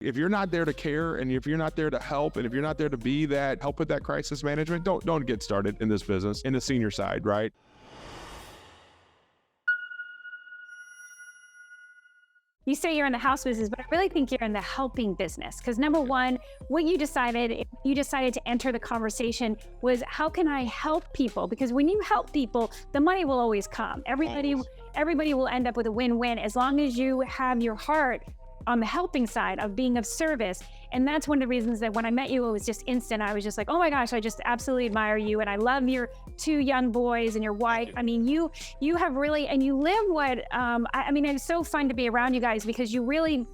If you're not there to care, and if you're not there to help, and if you're not there to be that help with that crisis management, don't get started in this business in the senior side, right? You say you're in the house business, but I really think you're in the helping business. Because number one, what you decided to enter the conversation was, how can I help people? Because when you help people, the money will always come. Everybody will end up with a win-win as long as you have your heart on the helping side of being of service. And that's one of the reasons that when I met you, it was just instant. I was just like, oh my gosh, I just absolutely admire you. And I love your two young boys and your wife. I mean, you have really, and you live what, I mean, it's so fun to be around you guys because you really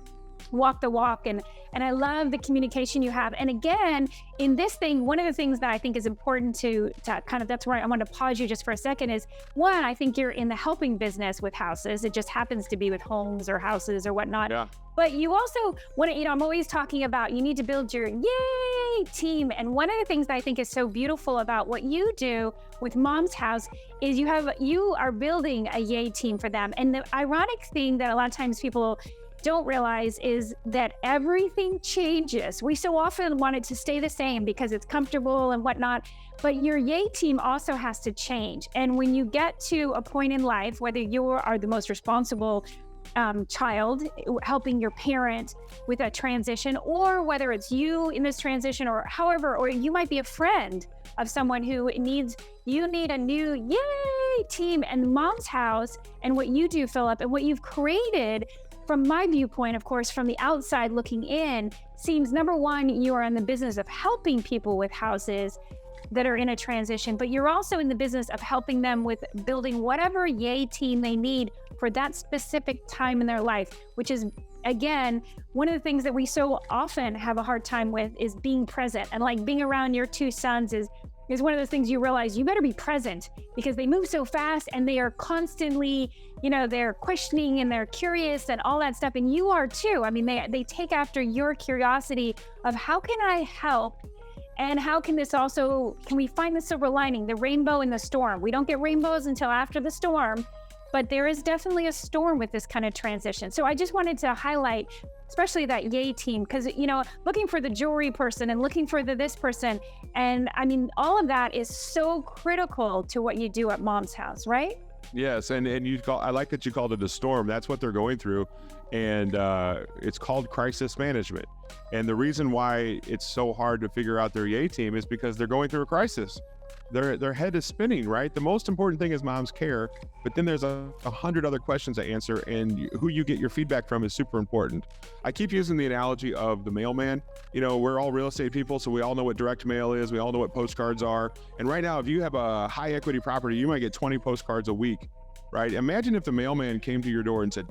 walk the walk, and I love the communication you have. And again, in this thing, one of the things that I think is important to kind of, that's where I want to pause you just for a second, is one, I think you're in the helping business with houses. It just happens to be with homes or houses or whatnot. Yeah. But you also want to, I'm always talking about, you need to build your yay team. And one of the things that I think is so beautiful about what you do with Mom's House is you are building a yay team for them. And the ironic thing that a lot of times people don't realize is that everything changes. We so often want it to stay the same because it's comfortable and whatnot, but your yay team also has to change. And when you get to a point in life, whether you are the most responsible child helping your parent with a transition, or whether it's you in this transition, or however, or you might be a friend of someone who you need a new yay team. And Mom's House and what you do, Philip, and what you've created, from my viewpoint, of course, from the outside looking in, seems, number one, you are in the business of helping people with houses that are in a transition, but you're also in the business of helping them with building whatever yay team they need for that specific time in their life, which is, again, one of the things that we so often have a hard time with is being present. And like being around your two sons is one of those things you realize you better be present, because they move so fast and they are constantly, they're questioning and they're curious and all that stuff. And you are too. I mean, they take after your curiosity of, how can I help? And how can we find the silver lining, the rainbow in the storm? We don't get rainbows until after the storm, but there is definitely a storm with this kind of transition. So I just wanted to highlight, especially that yay team, because, looking for the jewelry person and looking for this person. And I mean, all of that is so critical to what you do at Mom's House, right? Yes, and I like that you called it a storm. That's what they're going through, and it's called crisis management. And the reason why it's so hard to figure out their yay team is because they're going through a crisis. Their head is spinning, right? The most important thing is mom's care, but then there's 100 other questions to answer, and who you get your feedback from is super important. I keep using the analogy of the mailman. We're all real estate people, so we all know what direct mail is. We all know what postcards are. And right now, if you have a high equity property, you might get 20 postcards a week, right? Imagine if the mailman came to your door and said,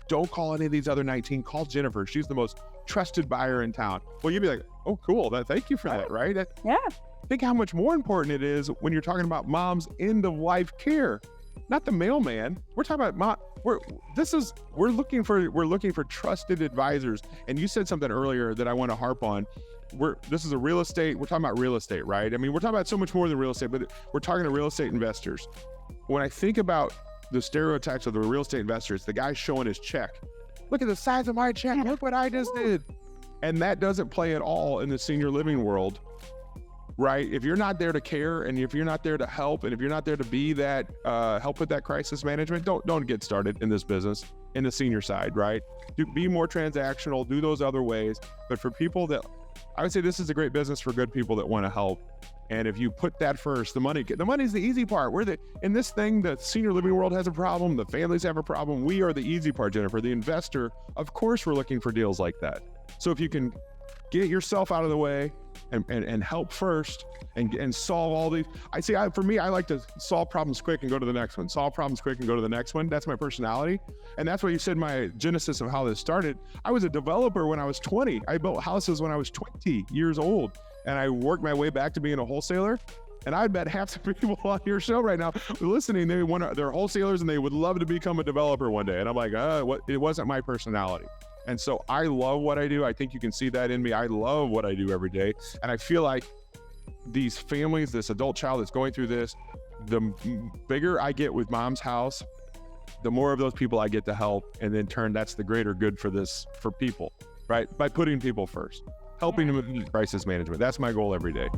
don't call any of these other 19, call Jennifer. She's the most trusted buyer in town. Well, you'd be like, oh, cool. Thank you for that, right? Yeah. Think how much more important it is when you're talking about mom's end of life care, not the mailman. We're talking about mom. We're looking for trusted advisors. And you said something earlier that I want to harp on. This is a real estate. We're talking about real estate, right? I mean, we're talking about so much more than real estate, but we're talking to real estate investors. When I think about the stereotypes of the real estate investors, the guy showing his check. Look at the size of my check. Look what I just did. And that doesn't play at all in the senior living world. Right? If you're not there to care, and if you're not there to help, and if you're not there to be that help with that crisis management, don't get started in this business in the senior side, right? Be more transactional, do those other ways. But for people that, I would say this is a great business for good people that want to help. And if you put that first, the money's the easy part. In this thing, the senior living world has a problem, the families have a problem. We are the easy part, Jennifer. The investor, of course, we're looking for deals like that. So if you can get yourself out of the way and help first and solve all these. For me, I like to solve problems quick and go to the next one. Solve problems quick and go to the next one. That's my personality. And that's what you said, my genesis of how this started. I was a developer when I was 20. I built houses when I was 20 years old. And I worked my way back to being a wholesaler. And I bet half the people on your show right now listening, they're wholesalers and they would love to become a developer one day. And I'm like, it wasn't my personality. And so I love what I do. I think you can see that in me. I love what I do every day. And I feel like these families, this adult child that's going through this, the bigger I get with Mom's House, the more of those people I get to help. And in turn, that's the greater good for people. right? By putting people first, helping them with crisis management. That's my goal every day.